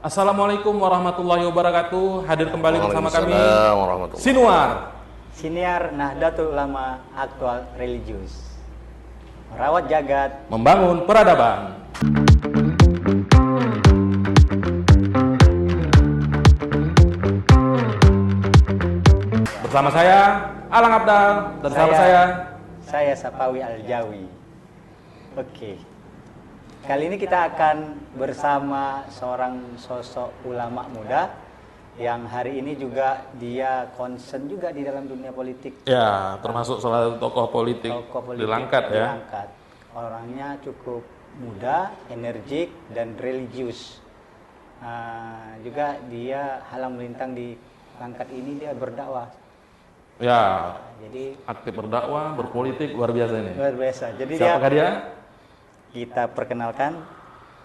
Assalamualaikum warahmatullahi wabarakatuh. Hadir kembali bersama kami Waalaikumsalam warahmatullahi Sinuar, Siniar Nahdlatul Ulama Aktual Religius. Merawat jagat, membangun peradaban. Bersama saya Alang Abdal dan sahabat saya Sapawi Aljawi. Oke. Kali ini kita akan bersama seorang sosok ulama muda yang hari ini juga dia concern juga di dalam dunia politik. Ya, termasuk salah satu tokoh politik di Langkat ya. Langkat. Orangnya cukup muda, energik dan religius. Juga dia halang melintang di Langkat ini dia berdakwah. Ya, Jadi aktif berdakwah, berpolitik luar biasa ini. luar biasa. Jadi Siapakah dia? kita perkenalkan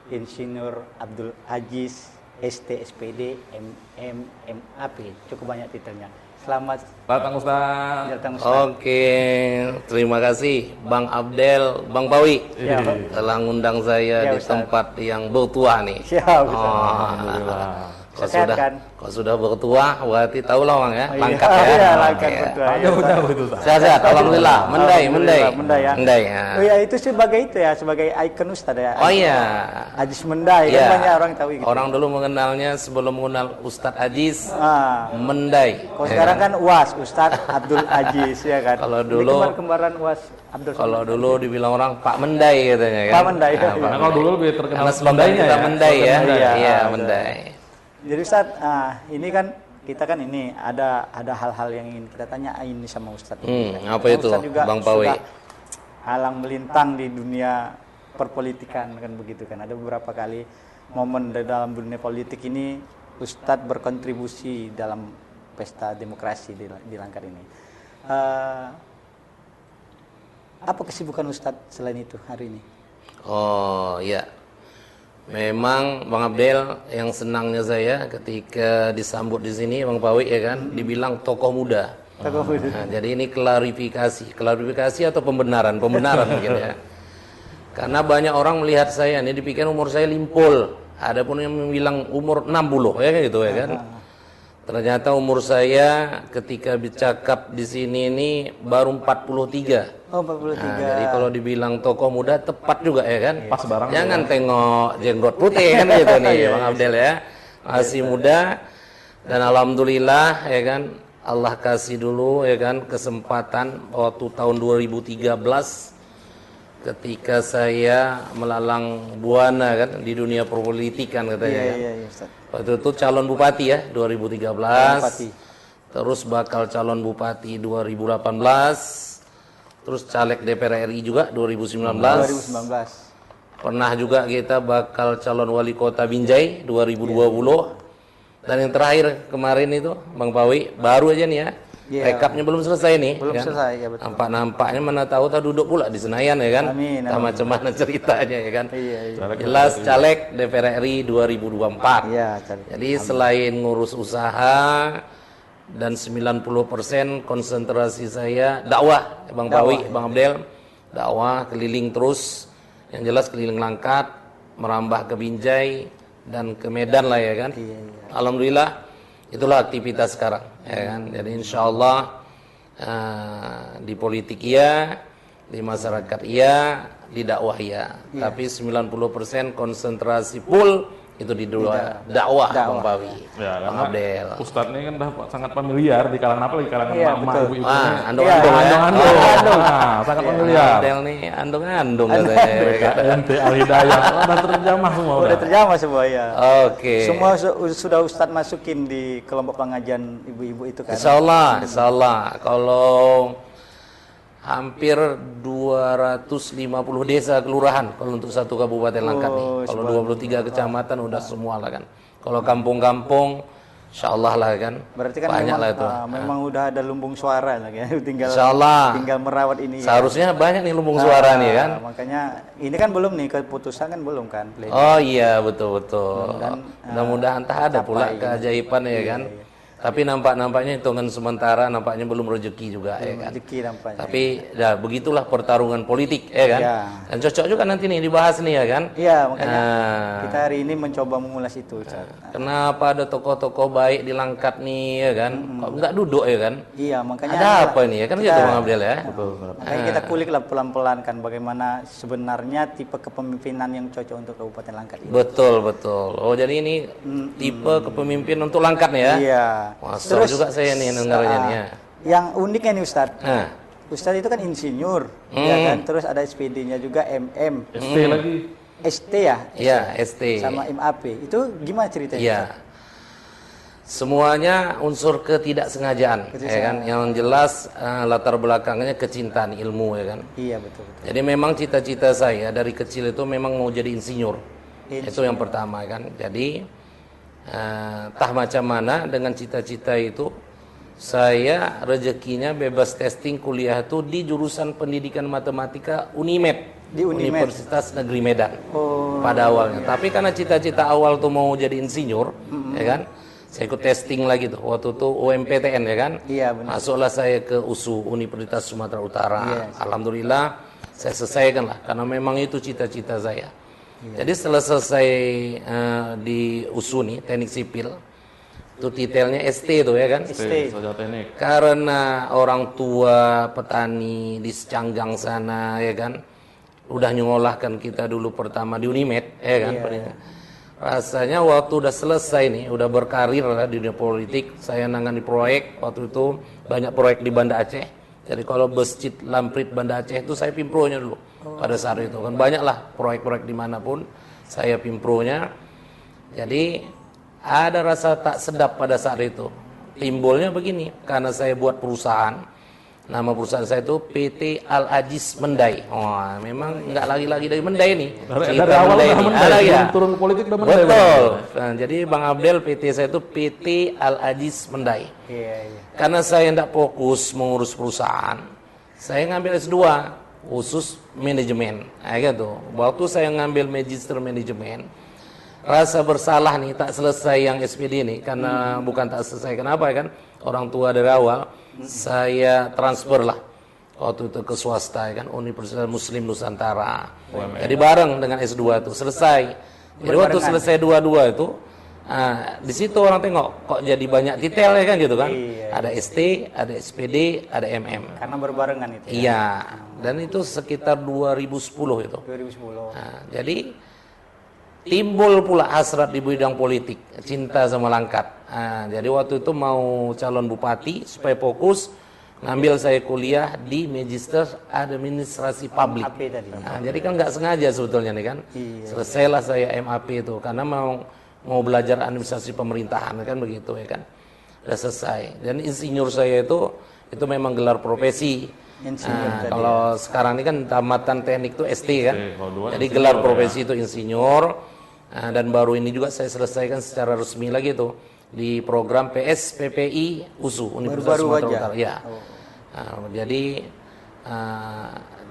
Insinyur Abdul Aziz ST SPD MM MAP. Cukup banyak titelnya. Selamat Datang Ustaz. datang Ustaz. Oke, terima kasih Bang Abdel, Bang Pawi Ya, telah ngundang saya Ya, di Ustaz. tempat yang bertuah nih. siap Ustaz. Alhamdulillah. Sehat kan? Kau sudah bertuah, berarti tahu lah Bang ya, Oh, iya. Langkat ya. Iya, Oke, Langkat ya. betul. Ada udah begitu Ustaz. Sehat-sehat, alhamdulillah. Mendai, mendai. Mendai ya. Mendai ya. Oh ya, itu sebagai itu ya, sebagai ikon Ustaz ya. Oh iya. Aziz Mendai Iya. kan banyak orang tahu gitu. Orang dulu mengenalnya sebelum mengenal Ustadz Aziz, Ah. Mendai. Kalau sekarang kan UAS, Ustadz Abdul Aziz ya kan. Kalau Ini dulu- kembar-kembaran UAS Abdul Kalau dulu dibilang orang Pak Mendai katanya kan. Pak Mendai, Nah, iya. Pak Nah, kalau dulu lebih terkenal Karena slogan Mendainya kita ya. Mendai ya. Slogan Mendai. Iya, Ah, Mendai. Jadi Ustadz, ini kan kita kan ini ada hal-hal yang ingin kita tanya ini sama Ustadz. Apa itu, Ustadz juga Bang Pawi? sudah halang melintang di dunia perpolitikan kan begitu kan. Ada beberapa kali momen di dalam dunia politik ini Ustadz berkontribusi dalam pesta demokrasi di Langkat ini. Apa kesibukan Ustadz selain itu hari ini? Oh iya. Memang Bang Abdel yang senangnya saya ketika disambut di sini Bang Pawi ya kan, dibilang tokoh muda. Nah, jadi ini klarifikasi atau pembenaran mungkin ya. Karena banyak orang melihat saya ini dipikir umur saya limpul. Ada pun yang bilang umur 60 ya kayak gitu ya kan. Ternyata umur saya ketika bercakap di sini ini baru 43. Oh, 43. Nah, jadi kalau dibilang tokoh muda tepat juga ya kan. Pas barang. Jangan tengok jenggot putih kan gitu nih Bang Abdel ya. Masih muda dan alhamdulillah ya kan Allah kasih dulu ya kan kesempatan waktu tahun 2013 ketika saya melalang buana kan di dunia perpolitikan katanya kan. Iya, Ustadz. Waktu itu calon bupati ya 2013. Bupati. Terus bakal calon bupati 2018. Terus caleg DPR RI juga 2019. 2019. Pernah juga kita bakal calon wali kota Binjai 2020. Dan yang terakhir kemarin itu Bang Pawi baru aja nih ya. Iya. Rekapnya belum selesai nih. Belum selesai, ya betul. Nampaknya mana tahu duduk pula di Senayan ya kan. Amin, Entah macam mana ceritanya ya kan. Iya. Jelas caleg DPR RI 2024. Iya, cari. Jadi selain ngurus usaha dan 90% konsentrasi saya dakwah, Bang Pawi, Bang Abdel, dakwah keliling terus, yang jelas keliling Langkat, merambah ke Binjai dan ke Medan lah ya kan. Alhamdulillah itulah aktivitas sekarang ya kan. Jadi insyaallah di politik iya, di masyarakat iya, di dakwah iya. Tapi 90% konsentrasi full itu di dakwah Bang Pawi, Ya, Bang karena Abdel. Ustadz ini kan udah sangat familiar di kalangan apa lagi kalangan Iya, emak betul. ibu-ibu Wah, ini. andong-andong ya. Andong-andong. Nah, sangat familiar. Abdel nih andong-andong katanya. ya kan? Ente Al Hidayah udah terjemah semua Udah terjamah semua ya. Oke. Semua sudah Ustadz masukin di kelompok pengajian ibu-ibu itu kan. Insya Allah. Kalau hampir 250 desa kelurahan kalau untuk satu kabupaten Langkat nih. Kalau 23 kecamatan udah semua lah kan. Kalau kampung-kampung insya Allah lah kan. Berarti kan banyak memang, lah itu. memang udah ada lumbung suara lagi ya. Insya Allah. Tinggal merawat ini. Seharusnya banyak nih lumbung suara nih kan. Makanya ini kan belum nih keputusan kan belum kan. Oh iya betul. Dan, Mudah-mudahan entah ada pula capai, keajaiban ya kan. Tapi nampaknya hitungan sementara, nampaknya belum rezeki juga, ya kan. Rezeki nampaknya. Tapi ya begitulah pertarungan politik, ya kan. Ya. Dan cocok juga nanti nih dibahas nih, ya kan. Iya, makanya Nah, kita hari ini mencoba mengulas itu, Ustaz. kenapa ada tokoh-tokoh baik di Langkat nih, ya kan? Kok nggak duduk, ya kan? Iya, makanya Ada apa ini, ya kan gitu Bang Abdel ya? Betul. makanya kita kulik lah pelan-pelan kan bagaimana sebenarnya tipe kepemimpinan yang cocok untuk Kabupaten Langkat ini. Betul. Oh, jadi ini tipe kepemimpinan untuk Langkat nih ya? Iya. Wah, seru juga saya nih dengarnya nih ya. Yang uniknya nih Ustadz, Nah, Ustadz itu kan insinyur, ya kan? Terus ada SPD-nya juga MM, ST lagi. ST ya, iya ST. sama MAP. Itu gimana ceritanya? Iya. Semuanya unsur ketidaksengajaan, ya kan? Yang jelas latar belakangnya kecintaan ilmu, ya kan? Iya betul. Jadi memang cita-cita saya dari kecil itu memang mau jadi insinyur. Itu yang pertama kan. Jadi entah macam mana dengan cita-cita itu saya rezekinya bebas testing kuliah itu di jurusan pendidikan matematika Unimed Di Unimed. Universitas Negeri Medan Oh, pada awalnya. Tapi karena cita-cita awal tuh mau jadi insinyur, ya kan? Saya ikut testing lagi tuh waktu itu UMPTN, ya kan? Iya benar. Masuklah saya ke USU Universitas Sumatera Utara. Yes. Alhamdulillah saya selesaikan lah karena memang itu cita-cita saya. Jadi setelah selesai di USU nih teknik sipil, itu titelnya ST itu, ya kan? ST. Sarjana teknik. Karena orang tua petani di Secanggang sana, ya kan, udah nyengolahkan kita dulu pertama di Unimed, ya kan? Rasanya waktu udah selesai nih, udah berkarir lah di dunia politik, saya nangani proyek waktu itu banyak proyek di Banda Aceh. Jadi kalau Masjid Lamprit Banda Aceh itu saya pimpronya dulu pada saat itu kan banyak lah proyek-proyek dimanapun saya pimpronya. Jadi ada rasa tak sedap pada saat itu. Timbulnya begini, karena saya buat perusahaan. Nama perusahaan saya itu PT Al Ajiz Mendai. Wah, memang nggak lagi-lagi dari Mendai nih. Dari Cerita awal Mendai udah nih. Mendai, Ada ya? turun ke politik udah Mendai. Betul. Nah, jadi Bang Abdel PT saya itu PT Al Ajiz Mendai. Iya. Karena saya tidak fokus mengurus perusahaan, saya ngambil S2 khusus manajemen. Gitu. Waktu saya ngambil magister manajemen, rasa bersalah nih tak selesai yang SPD ini karena bukan tak selesai. Kenapa ya kan? Orang tua dari awal saya transfer lah waktu itu ke swasta, ya kan, Universitas Muslim Nusantara. Jadi bareng dengan S2 itu selesai. Jadi waktu selesai dua-dua itu di situ orang tengok kok jadi banyak detail, ya kan gitu kan. Ada ST, ada SPD, ada MM. Karena berbarengan itu. Iya. Dan itu sekitar 2010 itu. 2010. Nah, jadi timbul pula hasrat di bidang politik, cinta sama Langkat. Nah, jadi waktu itu mau calon bupati supaya fokus, ngambil saya kuliah di Magister Administrasi Publik. MAP tadi. Nah, jadi kan nggak sengaja sebetulnya nih kan. Selesailah saya MAP itu karena mau belajar administrasi pemerintahan, kan begitu, ya kan. Udah selesai. Dan insinyur saya itu memang gelar profesi. Kalau sekarang ini kan tamatan teknik itu ST kan. Jadi gelar profesi itu insinyur. Dan baru ini juga saya selesaikan secara resmi lagi tuh di program PSPPI USU Universitas Sumatera Utara. Ya. Jadi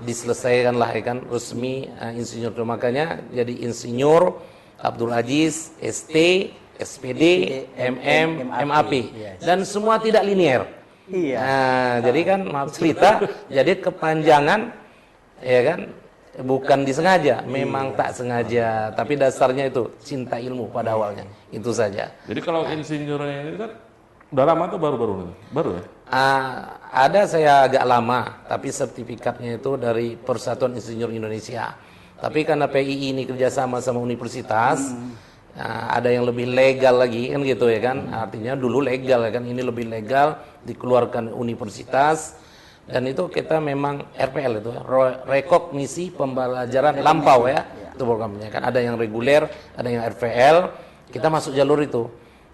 diselesaikan lah, ya kan, resmi insinyur. Makanya jadi insinyur Abdul Aziz ST, SPD, MM, MAP, dan semua tidak linear. Iya. Nah, jadi kan maaf cerita, jadi kepanjangan, ya kan, bukan disengaja, memang tak sengaja, tapi dasarnya itu cinta ilmu pada awalnya, itu saja. Jadi kalau insinyurnya ini kan udah lama tuh baru ya? Ada saya agak lama, tapi sertifikatnya itu dari Persatuan Insinyur Indonesia. Tapi karena PII ini kerjasama sama universitas, ada yang lebih legal lagi kan gitu, ya kan. Artinya dulu legal, ya kan, ini lebih legal dikeluarkan universitas. Dan itu kita memang RPL itu, rekognisi pembelajaran lampau, ya, itu programnya kan. Ada yang reguler, ada yang RVL. Kita masuk jalur itu,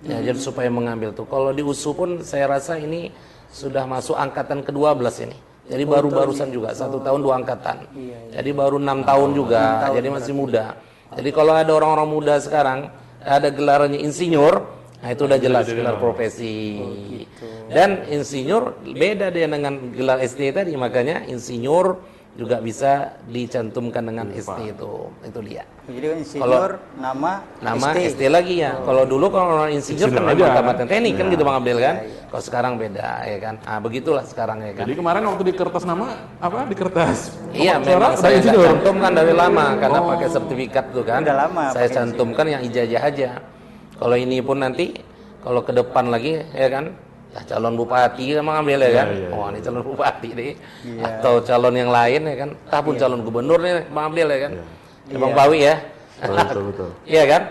ya, jadi supaya mengambil tuh. Kalau di USU pun saya rasa ini sudah masuk angkatan ke-12 ini. Jadi baru-barusan juga 1 tahun 2 angkatan. Jadi baru 6 tahun juga, jadi masih muda. Jadi kalau ada orang-orang muda sekarang ada gelarnya insinyur, nah itu udah jelas gelar profesi. Dan insinyur beda dia dengan gelar SD tadi, makanya insinyur juga bisa dicantumkan dengan ST itu dia. Jadi insinyur nama ST lagi ya. Kalau dulu kalau orang insinyur kan memang tamatan teknik kan gitu Bang Abdel kan. Kalau sekarang beda ya kan. Begitulah sekarang ya kan. Jadi kemarin waktu di kertas nama apa di kertas? Iya, memang saya cantumkan dari lama karena pakai sertifikat tuh kan. Udah lama Saya cantumkan yang ijazah aja. Kalau ini pun nanti kalau ke depan lagi ya kan, calon bupati sama ambil ya kan. Oh, ini calon bupati nih. Atau calon yang lain ya kan. Pun calon gubernur nih Bang Abdel ya kan. Bang Bawi ya. Betul. Iya kan?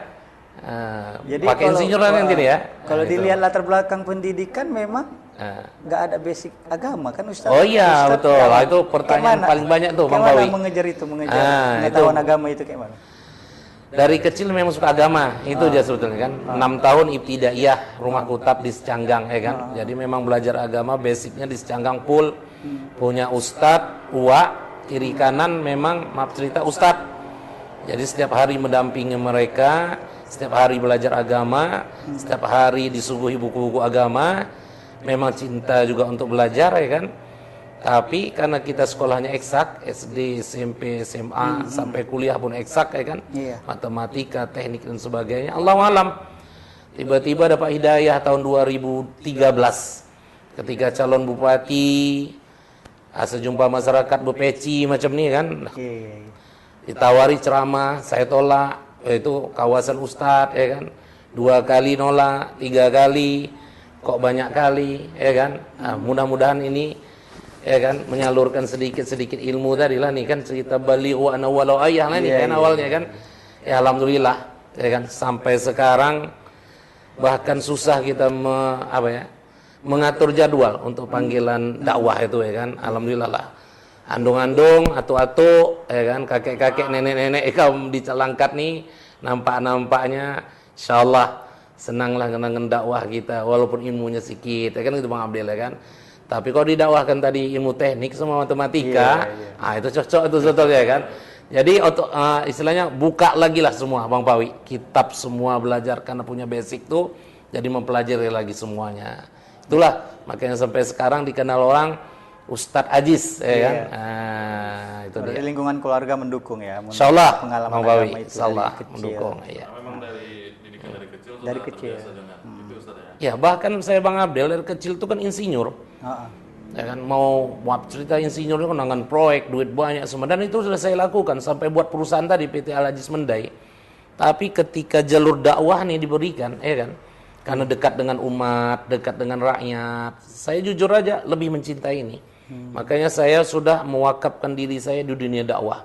Jadi pakai insinyur nanti nih ya. Kalau dilihat latar belakang pendidikan memang nggak ada basic agama kan Ustaz? Oh iya, Ustaz, betul. Itu pertanyaan paling banyak tuh Bang Bawi. Mengejar pengetahuan agama itu kayak mana? Dari kecil memang suka agama, itu aja sebetulnya kan. 6 tahun ibtidaiyah, rumah kutab di Secanggang ya kan. Jadi memang belajar agama basicnya di Secanggang full. Punya ustadz, kiri kanan memang maaf cerita ustadz. Jadi setiap hari mendampingi mereka, setiap hari belajar agama, setiap hari disuguhi buku-buku agama. Memang cinta juga untuk belajar ya kan. Tapi karena kita sekolahnya eksak, SD, SMP, SMA, sampai kuliah pun eksak ya kan. Matematika, teknik dan sebagainya. Allahu alam. Tiba-tiba dapat hidayah tahun 2013 ketika calon bupati, sejumpa masyarakat berpeci macam ni kan. Ditawari ceramah, saya tolak. Itu kawasan ustadz ya kan. 2 kali nolak, 3 kali, kok banyak kali ya kan. Mudah-mudahan ini ya kan menyalurkan sedikit-sedikit ilmu tadi lah nih kan cerita Bali wa ana walau ayah lah nih kan awalnya kan. Ya alhamdulillah ya kan sampai sekarang bahkan susah kita mengatur jadwal untuk panggilan dakwah itu ya kan. Alhamdulillah lah. Andung-andung, atu-atu ya kan, kakek-kakek, nenek-nenek kaum dicalangkat nih nampak-nampaknya insyaallah senanglah dengan dakwah kita walaupun ilmunya sedikit ya kan itu Bang Abdel ya kan. Tapi kalau didakwahkan tadi ilmu teknik sama matematika, itu cocok itu sebetulnya kan. Jadi istilahnya buka lagi lah semua Bang Pawi. Kitab semua belajar karena punya basic tuh, jadi mempelajari lagi semuanya. Itulah makanya sampai sekarang dikenal orang Ustadz Aziz ya kan. Itu dia. Lingkungan keluarga mendukung ya. Insyaallah pengalaman Bang Pawi, agama itu insyaallah mendukung ya. Memang dari didikan dari kecil Dari kecil. itu Ustaz ya. Ya bahkan saya Bang Abdel dari kecil itu kan insinyur. Ya kan mau cerita insinyur itu kan dengan proyek duit banyak semua dan itu sudah saya lakukan sampai buat perusahaan tadi PT Al Aziz Mendai. Tapi ketika jalur dakwah nih diberikan ya kan karena dekat dengan umat, dekat dengan rakyat, saya jujur aja lebih mencintai ini. Makanya saya sudah mewakafkan diri saya di dunia dakwah.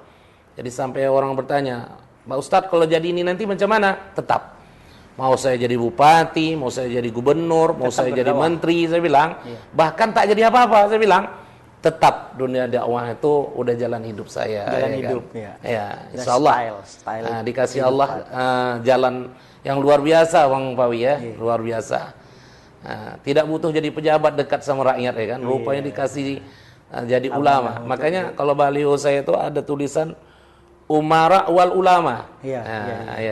Jadi sampai orang bertanya, Pak Ustadz kalau jadi ini nanti macam mana? Tetap. Mau saya jadi bupati, mau saya jadi gubernur, mau saya jadi menteri, saya bilang. Bahkan tak jadi apa-apa, saya bilang. Tetap dunia dakwah itu udah jalan hidup saya. Jalan hidup, ya. Ya, insyaallah. Style dikasih Allah jalan yang luar biasa, Bang Pawi ya, luar biasa. Tidak butuh jadi pejabat dekat sama rakyat ya kan. Rupanya dikasih jadi ulama. Makanya kalau baliho saya itu ada tulisan Umara wal Ulama. Ya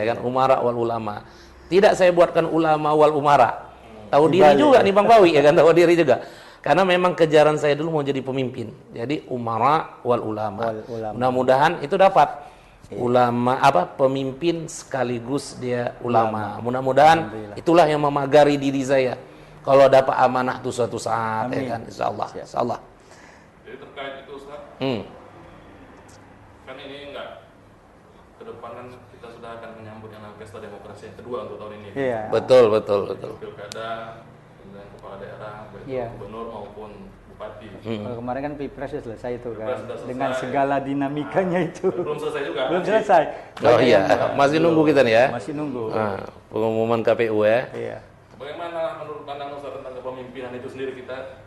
kan, Umara wal Ulama. Tidak saya buatkan ulama wal umara. Tahu diri juga nih Bang Bawi ya kan, tahu diri juga. Karena memang kejaran saya dulu mau jadi pemimpin. Jadi umara wal ulama. Mudah-mudahan itu dapat. Ulama pemimpin sekaligus dia ulama. Mudah-mudahan itulah yang memagari diri saya. Kalau dapat amanah itu suatu saat ya kan, insyaallah. Insyaallah. Jadi terkait itu Ustaz. Kan ini enggak ke depan kan kita sudah akan menyambut yang namanya pesta demokrasi yang kedua untuk tahun ini. Betul. Pilkada dan kepala daerah, baik gubernur maupun bupati. Kalau kemarin kan Pilpres sudah selesai itu kan, dengan segala dinamikanya itu. Belum selesai juga. Belum selesai. Oh iya, masih nunggu kita nih ya. Masih nunggu. Pengumuman KPU ya. Iya. Bagaimana menurut pandangan Ustaz tentang kepemimpinan itu sendiri? Kita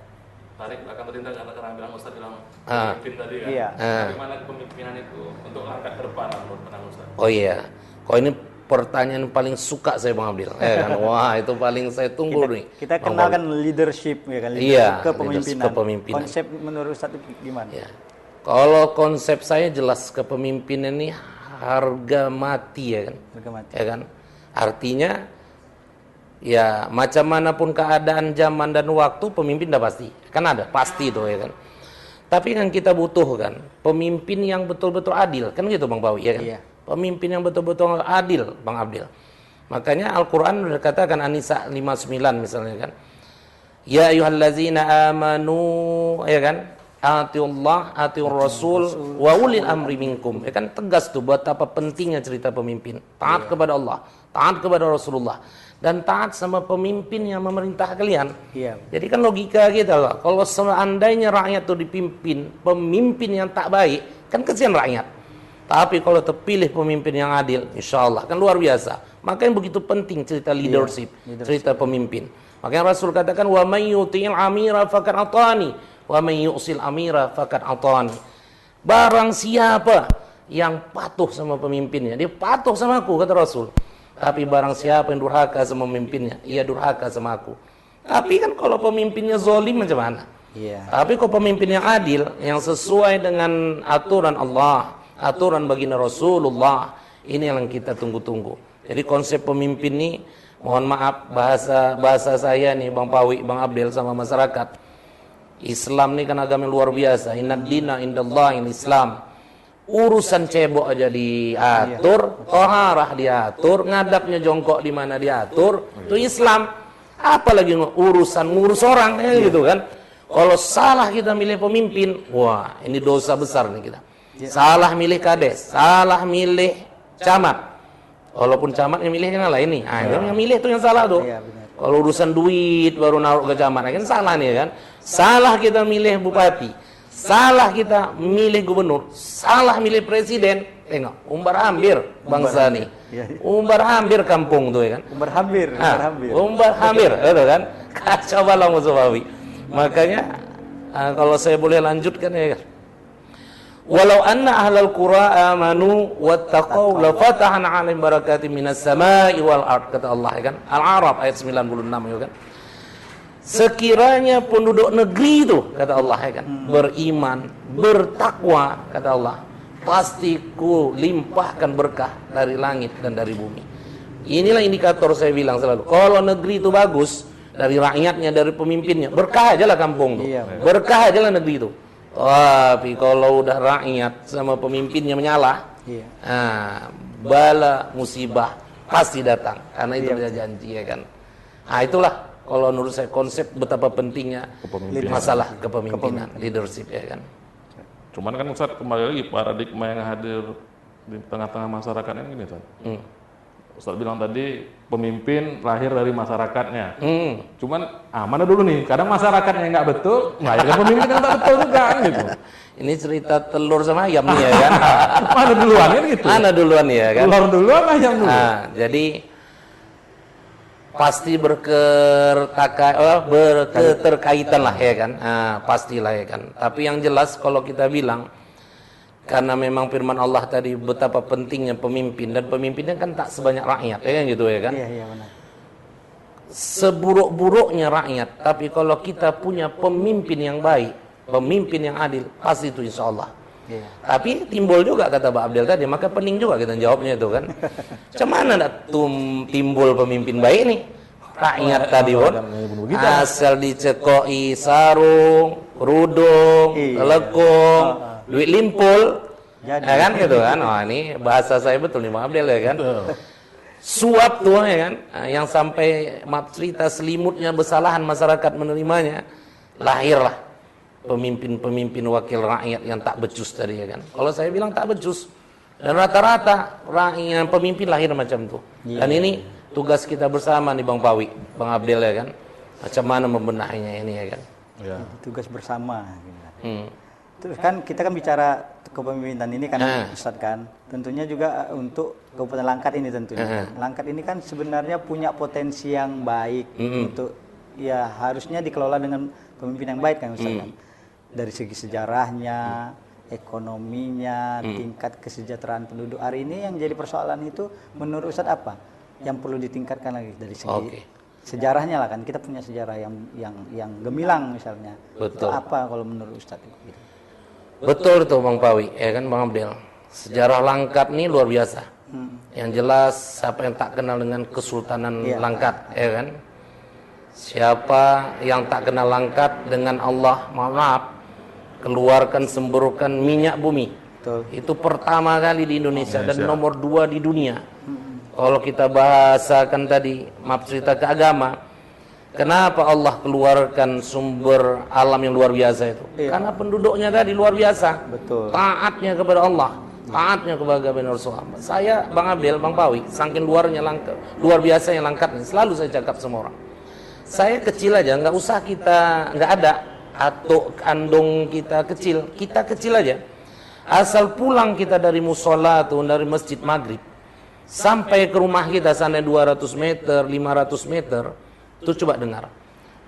tarik belakang tadi karena bilang Ustaz bilang pemimpin tadi kan. Iya. Bagaimana kepemimpinan itu untuk langkah ke depan menurut pandangan Ustaz? Oh iya. Kok ini pertanyaan paling suka saya Bang Abdil. Kan? Wah, itu paling saya tunggu nih. Kita kenalkan leadership ya kan, kepemimpinan. Konsep menurut Ustaz itu gimana? Ya. Kalau konsep saya jelas kepemimpinan ini harga mati ya kan. Harga mati. Ya kan? Artinya ya macam manapun keadaan zaman dan waktu pemimpin dah pasti. Kan ada pasti itu ya kan. Tapi yang kita butuhkan pemimpin yang betul-betul adil, kan gitu Bang Pawi, ya kan? Iya. Pemimpin yang betul-betul adil, Bang Abdil. Makanya Al-Qur'an sudah katakan An-Nisa 59 misalnya kan. Ya ayyuhallazina amanu, ya kan? Atiullah, atiur rasul, wa ulil amri minkum. Ya kan tegas tuh buat apa pentingnya cerita pemimpin. Taat kepada Allah, taat kepada Rasulullah, dan taat sama pemimpin yang memerintah kalian. Iya. Jadi kan logika kita lah. Kalau seandainya rakyat itu dipimpin pemimpin yang tak baik, kan kesian rakyat. Tapi kalau terpilih pemimpin yang adil, insya Allah kan luar biasa. Makanya begitu penting cerita leadership, cerita pemimpin. Makanya Rasul katakan, wa may yuti'il amira faqad atani, wa may yu'sil amira faqad atani. Barang siapa yang patuh sama pemimpinnya, dia patuh sama aku, kata Rasul. Tapi barang siapa yang durhaka sama pemimpinnya, ia durhaka sama aku. Tapi kan kalau pemimpinnya zalim macam mana? Iya. Tapi kalau pemimpin yang adil, yang sesuai dengan aturan Allah, aturan baginda Rasulullah, ini yang kita tunggu-tunggu. Jadi konsep pemimpin ini, mohon maaf bahasa saya nih Bang Pawi, Bang Abdel sama masyarakat. Islam ini kan agama yang luar biasa. Innad dina indallahil Islam. Urusan cebok aja diatur, toharah diatur, ngadapnya jongkok di mana diatur, itu Islam. Apalagi urusan ngurus orang gitu kan. Kalau salah kita milih pemimpin, wah ini dosa besar nih kita. Salah milih kades, salah milih camat. Walaupun camat yang milih yang lain nih, yang milih itu yang salah tuh. Kalau urusan duit baru naruh ke camat, kan salah nih kan. Salah kita milih bupati, salah kita milih gubernur, salah milih presiden. Tengok, umbar hambir bangsa nih. Umbar hambir kampung tuh ya kan. Umbar hambir, Umbar hambir, itu kan. Kacau balau Musawawi. Makanya kalau saya boleh lanjutkan ya kan. Walau anna ahlal qura amanu wattaqau la fatahna 'alaihim barakatim minas sama'i wal ard, kata Allah ya kan. Al-A'raf ayat 96 ya kan. Sekiranya penduduk negeri itu, kata Allah ya kan, beriman, bertakwa, kata Allah, pasti ku limpahkan berkah dari langit dan dari bumi. Inilah indikator saya bilang selalu. Kalau negeri itu bagus, dari rakyatnya, dari pemimpinnya, berkah aja lah kampung tuh. Berkah aja lah negeri itu. Tapi kalau udah rakyat sama pemimpinnya menyalah, bala musibah pasti datang. Karena itu dia janji ya kan. Nah itulah kalau menurut saya konsep betapa pentingnya masalah kepemimpinan, leadership ya kan. Cuman kan Ustaz, kembali lagi paradigma yang hadir di tengah-tengah masyarakat ini gini Ustaz. Ustaz bilang tadi pemimpin lahir dari masyarakatnya. Cuman mana dulu nih, kadang masyarakatnya nggak betul, melahirkan pemimpin yang tak betul juga kan gitu. Ini cerita telur sama ayam nih ya kan. Mana duluan kan gitu. Mana duluan ya kan. Telur duluan, ayam dulu. Nah, jadi pasti berketerkaitan lah ya kan. Nah, pastilah ya kan. Tapi yang jelas kalau kita bilang, karena memang firman Allah tadi betapa pentingnya pemimpin, dan pemimpinnya kan tak sebanyak rakyat ya kan gitu ya kan. Iya benar. Seburuk-buruknya rakyat, tapi kalau kita punya pemimpin yang baik, pemimpin yang adil, pasti itu insya Allah. Tapi timbul juga kata Pak Abdel tadi, maka pening juga kita jawabnya itu kan. Cuman ada timbul pemimpin baik nih, rakyat tadi pun asal dicekoi sarung, kerudung, lekung, duit limpul, ya kan gitu kan. Wah ini bahasa saya betul nih Pak Abdel ya kan. Suap tuh ya kan, yang sampai cerita selimutnya bersalahan masyarakat menerimanya, lahirlah pemimpin-pemimpin wakil rakyat yang tak becus tadi ya kan. Kalau saya bilang tak becus, dan rata-rata rakyat pemimpin lahir macam tuh. Dan ini tugas kita bersama nih Bang Pawi, Bang Abdel ya kan. Macam mana membenahinya ini ya kan. Tugas bersama. Terus kan kita kan bicara kepemimpinan ini kan Ustadz kan, tentunya juga untuk Kabupaten Langkat ini tentunya. Langkat ini kan sebenarnya punya potensi yang baik untuk ya harusnya dikelola dengan pemimpin yang baik kan Ustadz kan. Dari segi sejarahnya, ekonominya, tingkat kesejahteraan penduduk hari ini yang jadi persoalan itu menurut Ustadz apa yang perlu ditingkatkan lagi dari segi sejarahnya lah kan, kita punya sejarah yang gemilang misalnya. Betul. Itu apa kalau menurut Ustadz gitu? Betul itu Bang Pawi, ya kan Bang Abdel. Sejarah Langkat ini luar biasa. Yang jelas siapa yang tak kenal dengan Kesultanan Langkat, ya kan? Siapa yang tak kenal Langkat dengan Allah, mohon maaf, keluarkan semburukan minyak bumi. Betul. Itu pertama kali di Indonesia dan nomor 2 di dunia. Kalau kita bahasakan tadi, maaf cerita ke agama, kenapa Allah keluarkan sumber alam yang luar biasa itu? Karena penduduknya tadi luar biasa. Betul. Taatnya kepada Allah, taatnya kepada Rasulullah. Saya, Bang Abdel, Bang Pawi, saking luar biasa yang langkatnya. Selalu saya cakap sama orang. Saya kecil aja, nggak usah kita, nggak ada atau kandung kita kecil aja. Asal pulang kita dari musola atau dari masjid maghrib sampai ke rumah kita sana 200 meter, 500 meter, tuh coba dengar.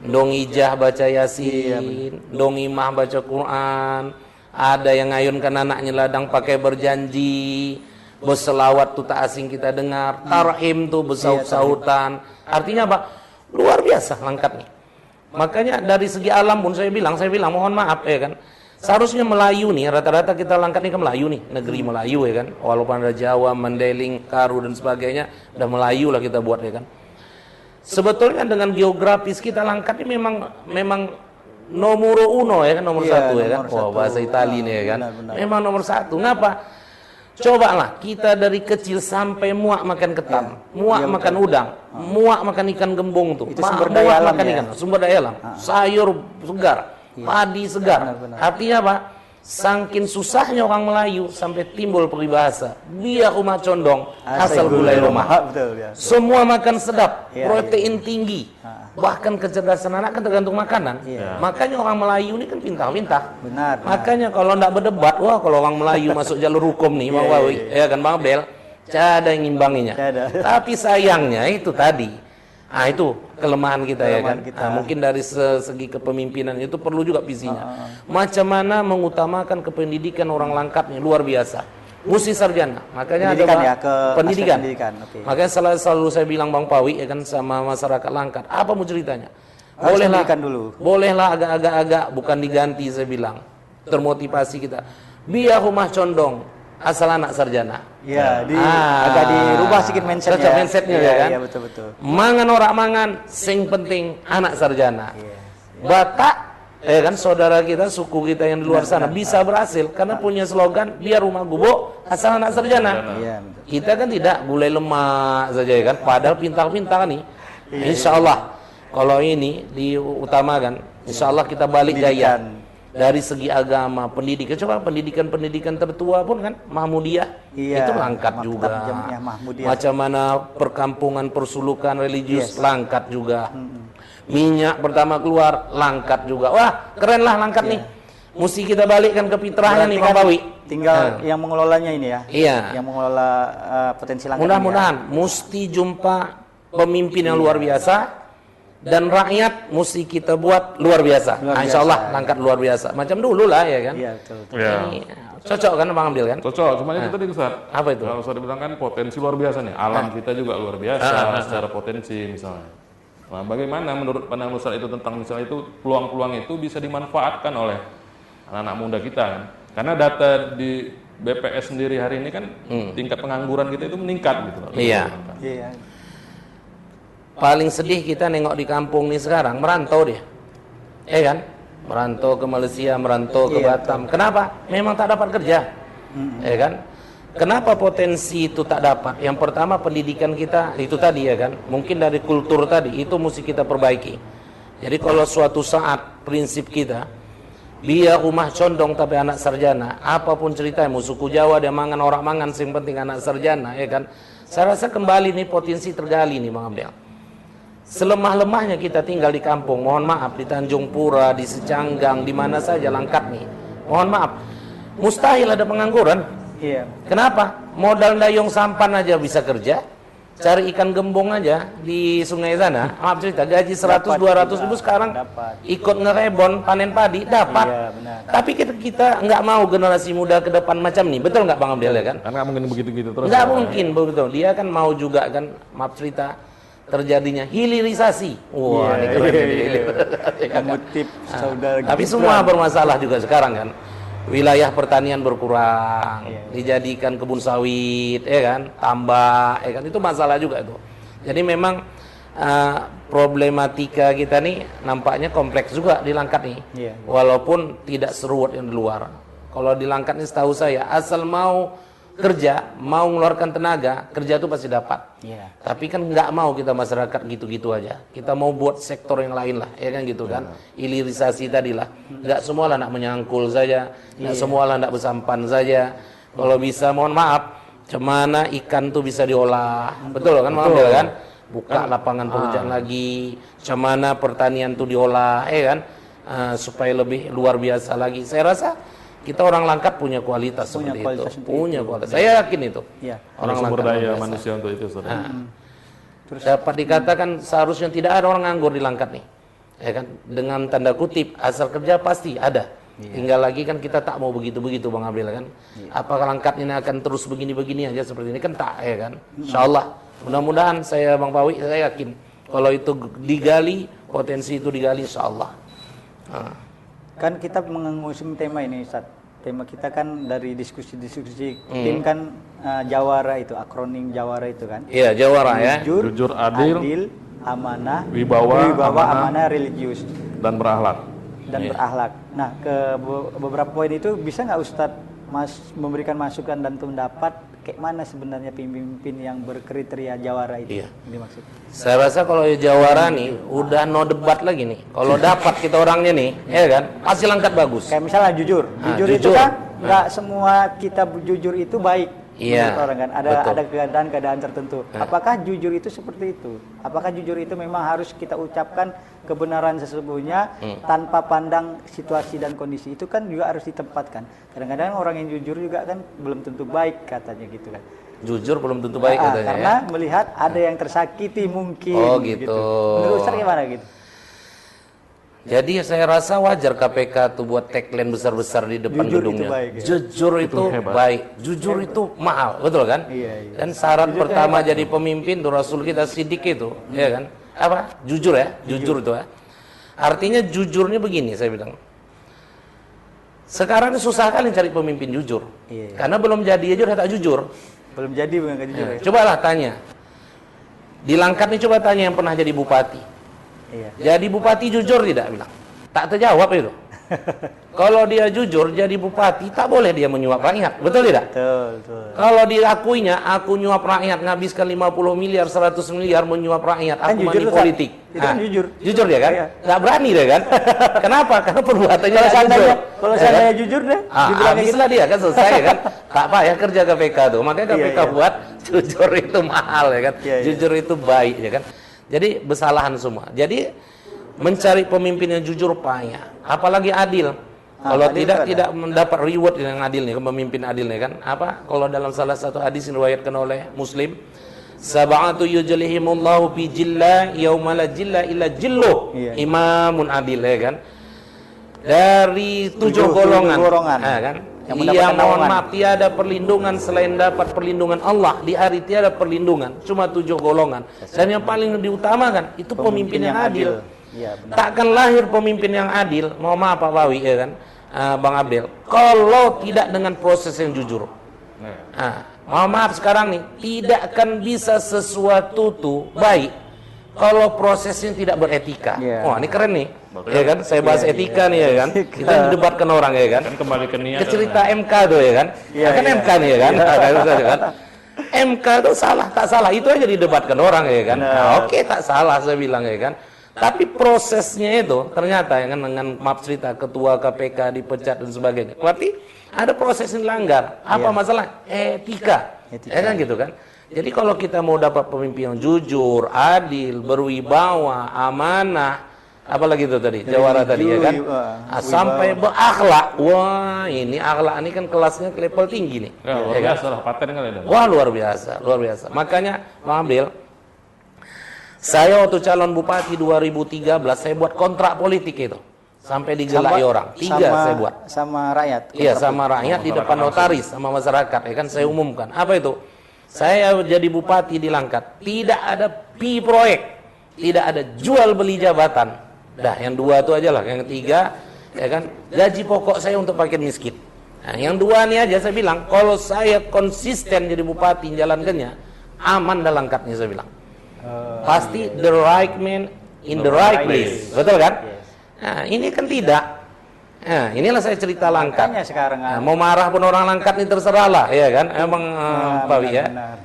Dong ijah baca Yasin, dong imah baca Quran, ada yang ngayunkan anaknya ladang pakai berjanji, berselawat tuh tak asing kita dengar, tarhim tuh bersaut-sautan. Artinya apa? Luar biasa langkatnya. Makanya dari segi alam pun saya bilang mohon maaf ya kan. Seharusnya Melayu nih, rata-rata kita langkat nih ke Melayu nih, negeri Melayu ya kan. Walaupun ada Jawa, Mandailing, Karu dan sebagainya, udah Melayu lah kita buat ya kan. Sebetulnya dengan geografis kita langkat ini memang nomor uno ya kan, nomor satu ya kan. Wah, bahasa Itali nih ya kan. Benar. Memang nomor satu. Ngapa? Cobalah kita dari kecil sampai muak makan ketam, muak makan udang, muak makan ikan gembung tuh. Itu sumber daya alam makan ya? ikan, sumber daya alam. Sayur segar. Padi segar. Artinya apa? Sangkin susahnya orang Melayu sampai timbul peribahasa, biar rumah condong asal gulai rumah. Betul, ya. Semua makan sedap, Iya, protein tinggi. Bahkan kecerdasan anak kan tergantung makanan. Makanya orang Melayu ini kan pintar-pintar. Benar. Makanya kalau ndak berdebat, wah kalau orang Melayu masuk jalur hukum nih, Bang Wawi, ya kan Bang Abdel, ada yang ngimbanginya. Tapi sayangnya itu tadi. Ah itu kelemahan kita ya kan. Nah, mungkin dari segi kepemimpinan itu perlu juga visinya. Macam mana mengutamakan kependidikan orang langkatnya luar biasa. Mesti sarjana. Makanya Pendidikan ada ya, ke pendidikan. Okay. Makanya selalu saya bilang Bang Pawi ya kan sama masyarakat langkat. Apa mau ceritanya? Harus Bolehlah pendidikan dulu. Bolehlah agak-agak bukan diganti saya bilang. Termotivasi kita. Biar rumah condong asal anak sarjana. Ya, agak dirubah sedikit mindsetnya. Cocok mindsetnya ya kan. Iya, betul. Mangan orang mangan, sing penting anak sarjana. Batak, ya kan saudara kita, suku kita yang di luar sana bisa berhasil karena punya slogan biar rumah gubuk asal anak sarjana. Iya, Kita kan tidak, gulai lemak saja ya kan. Padahal pintar-pintar nih. Insya Allah kalau ini diutamakan, insya Allah kita balik gaya. Dari segi agama, pendidikan, coba pendidikan tertua pun kan Mahmudiyah, itu langkat juga. Macam mana perkampungan, persulukan religius, langkat juga. Minyak pertama keluar, langkat juga. Wah, keren lah langkat nih. Mesti kita balikkan ke fitrahnya nih, Bang Bawi. Tinggal yang mengelolanya ini ya. Iya. Yang mengelola potensi langkat. Mudah-mudahan mesti jumpa pemimpin yang luar biasa. Dan rakyat mesti kita buat luar biasa. Insya Allah langkat luar biasa. Macam dulu lah ya kan. Iya, betul. Ini, cocok kan Bang Ambil kan? Cocok, cuma itu tadi Ustaz. Apa itu? Kalau Ustaz bilang kan potensi luar biasa nih. Alam kita juga luar biasa secara potensi misalnya. Nah, bagaimana menurut pandangan Ustaz itu tentang misalnya itu peluang-peluang itu bisa dimanfaatkan oleh anak-anak muda kita kan? Karena data di BPS sendiri hari ini kan tingkat pengangguran kita itu meningkat gitu. Iya. Paling sedih kita nengok di kampung nih sekarang, merantau dia. Kan? Merantau ke Malaysia, merantau ke Batam. Kenapa? Memang tak dapat kerja. Kan? Kenapa potensi itu tak dapat? Yang pertama pendidikan kita, itu tadi ya kan. Mungkin dari kultur tadi, itu mesti kita perbaiki. Jadi kalau suatu saat prinsip kita, biar rumah condong tapi anak sarjana, apapun ceritanya, mau suku Jawa dia mangan, orang mangan, yang penting anak sarjana, ya kan. Saya rasa kembali nih potensi tergali nih Bang Abdel. Selemah-lemahnya kita tinggal di kampung, mohon maaf, di Tanjung Pura, di Secanggang, di mana saja langkat nih. Mohon maaf, mustahil ada pengangguran. Iya. Kenapa? Modal dayung sampan aja bisa kerja, cari ikan gembong aja di sungai sana. Maaf cerita, gaji 100-200 ribu sekarang ikut ngerebon panen padi dapat. Iya, benar. Tapi kita nggak mau generasi muda ke depan macam nih, betul nggak Bang Abdel ya kan? Kan nggak mungkin begitu-gitu terus. Nggak mungkin begitu. Dia kan mau juga kan, maaf cerita, terjadinya hilirisasi. Wah, ini keren ini. Mengutip saudara. Tapi semua bermasalah juga sekarang kan. Wilayah pertanian berkurang, dijadikan kebun sawit, ya kan, tambak, ya kan, itu masalah juga itu. Jadi memang problematika kita nih nampaknya kompleks juga di Langkat nih. Iya. Walaupun tidak seruat yang di luar. Kalau di Langkat ini setahu saya, asal mau kerja, mau mengeluarkan tenaga, kerja itu pasti dapat. Iya. Tapi kan nggak mau kita masyarakat gitu-gitu aja. Kita mau buat sektor yang lain lah, ya kan gitu kan. Hilirisasi tadi lah. Nggak semua lah nak menyangkul saja, nggak semua lah nak bersampan saja. Kalau bisa, mohon maaf, cemana ikan tuh bisa diolah. Betul kan, Bang Abdel kan? Buka lapangan pekerjaan lagi, cemana pertanian tuh diolah, ya kan? Supaya lebih luar biasa lagi. Saya rasa kita orang Langkat punya kualitas seperti itu. Punya kualitas. Saya yakin itu. Iya. Orang sumber Langkat daya biasa. manusia untuk itu, Ustaz. Terus dapat dikatakan seharusnya tidak ada orang nganggur di Langkat nih. Ya kan? Dengan tanda kutip, asal kerja pasti ada. Tinggal lagi kan kita tak mau begitu-begitu Bang Abdel kan. Apakah Langkat ini akan terus begini-begini aja seperti ini kan tak, ya kan. Insyaallah. Mudah-mudahan saya Bang Pawi, saya yakin kalau itu digali, potensi itu digali insyaallah. Kan kita mengusung tema ini, Ustaz. Tema kita kan dari diskusi-diskusi tim kan Jawara itu, akronim Jawara itu kan. Iya, Jawara ya. Jujur, adil, amanah, wibawa, amanah, religius dan berakhlak. berakhlak. Nah, ke beberapa poin itu bisa nggak Ustadz memberikan masukan dan pendapat kayak mana sebenarnya pemimpin yang berkriteria Jawara itu? Iya. Ini maksud. Saya rasa kalau Jawara nih udah no debat lagi nih. Kalau dapat kita orangnya nih, ya kan, pasti Langkat bagus. Kayak misalnya jujur. Jujur itu jujur. kan nggak semua kita jujur itu baik. Iya, menurut orang kan ada keadaan-keadaan tertentu. Apakah jujur itu seperti itu? Apakah jujur itu memang harus kita ucapkan kebenaran sesungguhnya tanpa pandang situasi dan kondisi? Itu kan juga harus ditempatkan. Kadang-kadang orang yang jujur juga kan belum tentu baik katanya gitu kan. Jujur belum tentu baik katanya. Karena melihat ada yang tersakiti mungkin. Oh gitu. Menurut Ustaz gimana gitu? Jadi saya rasa wajar KPK tuh buat tagline besar-besar di depan Jujur gedungnya. itu baik, ya? Jujur itu baik, jujur itu mahal, betul kan? Iya. Dan syarat pertama jadi pemimpin tuh Rasul kita Siddiq itu, ya kan? Apa? Jujur ya, jujur itu ya. Artinya jujurnya begini saya bilang. Sekarang ini susah kali cari pemimpin jujur. Iya. Karena belum jadi aja udah tak jujur. Belum jadi bukan jujur ya? Cobalah tanya. Di Langkat nih coba tanya yang pernah jadi bupati. Iya. Jadi bupati jujur tidak bilang? Tak terjawab itu. Kalau dia jujur jadi bupati tak boleh dia menyuap rakyat, betul tidak? Betul. Kalau diakuinya aku nyuap rakyat, ngabiskan 50 miliar, 100 miliar menyuap rakyat, Kan aku jujur, money Ustaz. politik. Itu kan jujur. Jujur dia kan? Iya. Nggak berani dia kan? Kenapa? Karena perbuatannya nggak jujur. Kalau Ya saya kan? jujur deh, Habislah dia kan selesai ya kan. Tak apa ya kerja KPK tuh. Makanya KPK Iya. buat jujur itu mahal ya kan. Iya. Jujur itu baik ya kan. Jadi bersalahan semua. Jadi mencari pemimpin yang jujur payah, apalagi adil. Kalau adil tidak mendapat reward yang adil nih, pemimpin adil nih kan. Apa? Kalau dalam salah satu hadis yang diriwayatkan oleh Muslim, sab'atu yujlihimullahu fi jillah yauma la jilla illa jilluh. Iya. Imamun adil ya kan. Dari 7 golongan. Ya kan? Yang Ia mendapatkan mohon naungan. maaf tiada perlindungan selain dapat perlindungan Allah. Di hari tiada perlindungan, cuma 7 golongan. Dan yang paling diutamakan itu pemimpin yang adil. Iya, benar. Takkan lahir pemimpin yang adil, mohon maaf Pak Bawi ya kan, Bang Abdel, kalau tidak dengan proses yang jujur. Mohon maaf sekarang nih, tidak akan bisa sesuatu tuh baik kalau prosesnya tidak beretika. Iya. Wah ini keren nih, ya kan? Saya bahas etika nih ya kan. Kita debatkan orang ya kan. Kan kembali ke niat. Ke cerita MK tuh ya kan. Iya, Kan iya. MK nih ya kan. Kan? MK tuh salah tak salah itu aja didebatkan orang ya kan. Nah, oke tak salah saya bilang ya kan. Tapi prosesnya itu ternyata ya kan dengan maaf cerita ketua KPK dipecat dan sebagainya. Berarti ada proses yang dilanggar. Apa masalah? Etika. Ya kan gitu kan. Jadi kalau kita mau dapat pemimpin yang jujur, adil, berwibawa, amanah, apalagi itu tadi, Jawara tadi ya kan. Sampai berakhlak. Wah, ini akhlak ini kan kelasnya level tinggi nih. Ya, luar biasa lah, paten kali ada. Wah, luar biasa, luar biasa. Makanya, Bang Abdel, saya waktu calon bupati 2013 saya buat kontrak politik itu. Sampai digelai orang. 3 saya buat. Sama rakyat. Iya, sama rakyat di depan notaris, sama masyarakat ya kan saya umumkan. Apa itu? Saya jadi bupati di Langkat, tidak ada pi proyek, tidak ada jual beli jabatan. Dah, yang 2 itu aja lah, yang 3 ya kan gaji pokok saya untuk paket miskin. Nah, yang 2 nih aja saya bilang, kalau saya konsisten jadi bupati jalankannya, aman dah Langkatnya saya bilang. Pasti the right man in the right place. Betul kan? Yes. Nah, ini kan tidak. Nah, inilah saya cerita Langkat. Makanya sekarang Nah, mau marah pun orang Langkat ini terserah lah, ya kan? Emang Pak Wi ya. benar.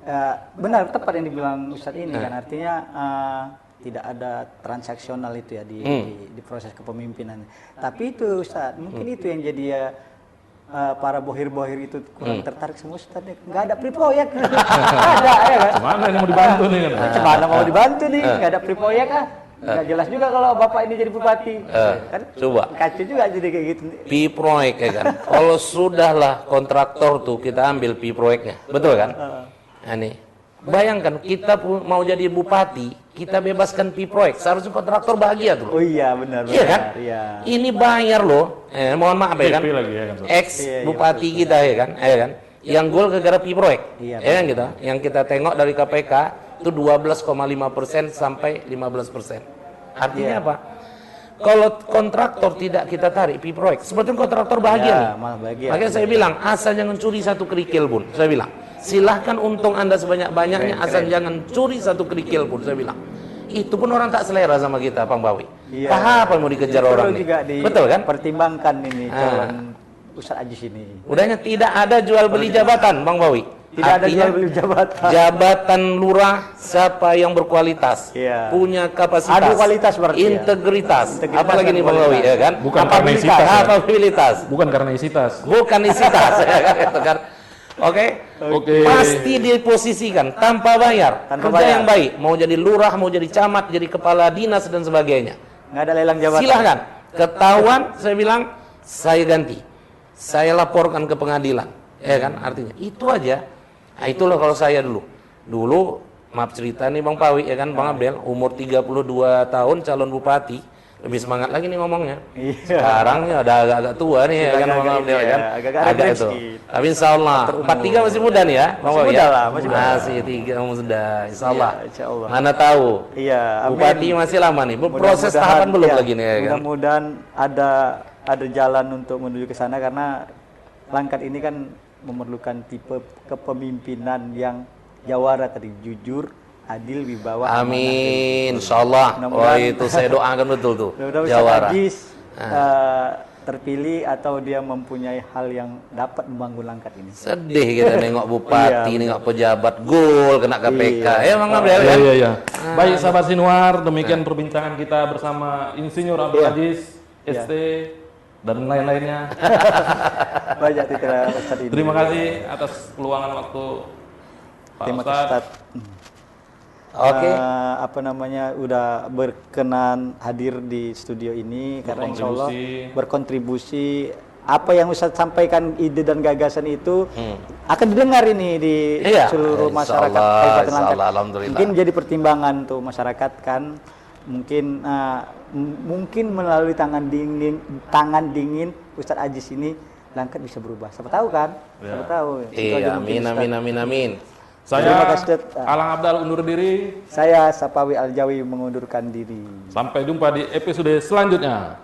Ya, benar tepat yang dibilang Ustadz ini kan artinya tidak ada transaksional itu ya di proses kepemimpinan. Tapi itu Ustadz, mungkin itu yang jadi ya para bohir-bohir itu kurang tertarik sama Ustadz. Nggak ada pre-proyek. Nggak ada ya kan? Cuman ini mau dibantu nih kan. Gimana mau dibantu nih? Nggak ada pre-proyek kan? Nggak jelas juga kalau bapak ini jadi bupati. Kan? Coba. Kacau juga jadi kayak gitu. P-proyek ya kan. Kalau sudahlah kontraktor tuh kita ambil P-proyeknya. Betul kan? Nah, nih. Bayangkan kita mau jadi bupati, kita bebaskan P-proyek. Seharusnya kontraktor bahagia tuh. Oh iya benar. Iya kan? Iya. Ini bayar loh. Mohon maaf ya kan. PP lagi ya kan. Ex bupati kita ya kan. Ya kan. Yang gol gara-gara P-proyek. Iya, Ya kan gitu. Yang kita tengok dari KPK itu 12,5% sampai 15%. Artinya apa? Kalau kontraktor tidak kita tarik P-proyek, sebetulnya kontraktor bahagia nih. Malah bahagia. Makanya saya bilang, asal jangan curi satu kerikil pun. Saya bilang, silahkan untung Anda sebanyak-banyaknya, asal jangan curi satu kerikil pun. Saya bilang, itu pun orang tak selera sama kita, Bang Bawi. Iya. Apa mau dikejar orang nih? Juga Betul kan? Pertimbangkan ini calon Ustadz Ajis ini. Udahnya tidak ada jual beli jabatan, Bang Bawi. Tidak ada Artinya, jual beli jabatan. Jabatan lurah siapa yang berkualitas, Iya. punya kapasitas, Adu kualitas berarti ya. integritas. Integritas Apalagi dan nih Bang kualitas. Bawi ya kan? Bukan karena isi tas, ya? Kapabilitas. Bukan karena isi tas. Bukan isi tas ya kan? Itu kan. Oke. Oke. Pasti diposisikan tanpa bayar. Tanpa Kerja bayar. yang baik, mau jadi lurah, mau jadi camat, jadi kepala dinas dan sebagainya. Nggak ada lelang jabatan. Silahkan. Ketahuan, saya bilang, saya ganti. Saya laporkan ke pengadilan. Ya kan? Artinya, itu aja. Nah, itulah kalau saya dulu. Dulu, maaf cerita nih Bang Pawi, ya kan Bang Abdel, umur 32 tahun calon bupati. Lebih semangat lagi nih ngomongnya. Iya. Sekarang ya udah agak-agak tua nih ya kan Bang Agak-agak Abdel ini ya kan. ya, agak-agak Agak itu. sedikit. Tapi insya Allah, 43 masih muda nih ya Bang Masih Pawi muda ya? lah, masih muda. Masih 3 muda, insya Allah. Iya, insya Allah. Mana tahu. Iya, amin. Bupati masih lama nih, proses Mudah-mudahan, tahapan belum ya, lagi nih ya kan. Mudah-mudahan ada jalan untuk menuju ke sana karena Langkat ini kan memerlukan tipe kepemimpinan yang jawara tadi, jujur, adil, wibawa. Amin, insya Allah. Oh Mudah-mudahan- itu saya doakan betul tuh. Mudah-mudahan Jawara. Ustadz Ajis terpilih atau dia mempunyai hal yang dapat membangun Langkat ini. Sedih kita nengok bupati, Iya, nengok pejabat gol kena KPK. Iya. Ya Bang Abdel Iya, kan? iya, iya. Baik sahabat Sinuar, demikian perbincangan kita bersama Insinyur Abdul Iya. Aziz, ST, dan lain-lainnya. Banyak titira Ustadz ini. Terima kasih atas peluangan waktu Pak Terima kasih Ustadz. Ustadz. Oke. Apa namanya udah berkenan hadir di studio ini karena insya Allah berkontribusi apa yang Ustadz sampaikan ide dan gagasan itu akan didengar ini di Iya, seluruh insya masyarakat Allah, Kabupaten insya Langkat. Allah, alhamdulillah. Mungkin jadi pertimbangan tuh masyarakat kan mungkin melalui tangan dingin Ustadz Ajis ini Langkat bisa berubah. Siapa tahu kan? Siapa tahu. Itu aja Iya, mungkin, amin, Ustadz. amin, amin. Saya Terima kasih, Ustadz. Alang Abdal undur diri. Saya Sapawi Aljawi mengundurkan diri. Sampai jumpa di episode selanjutnya.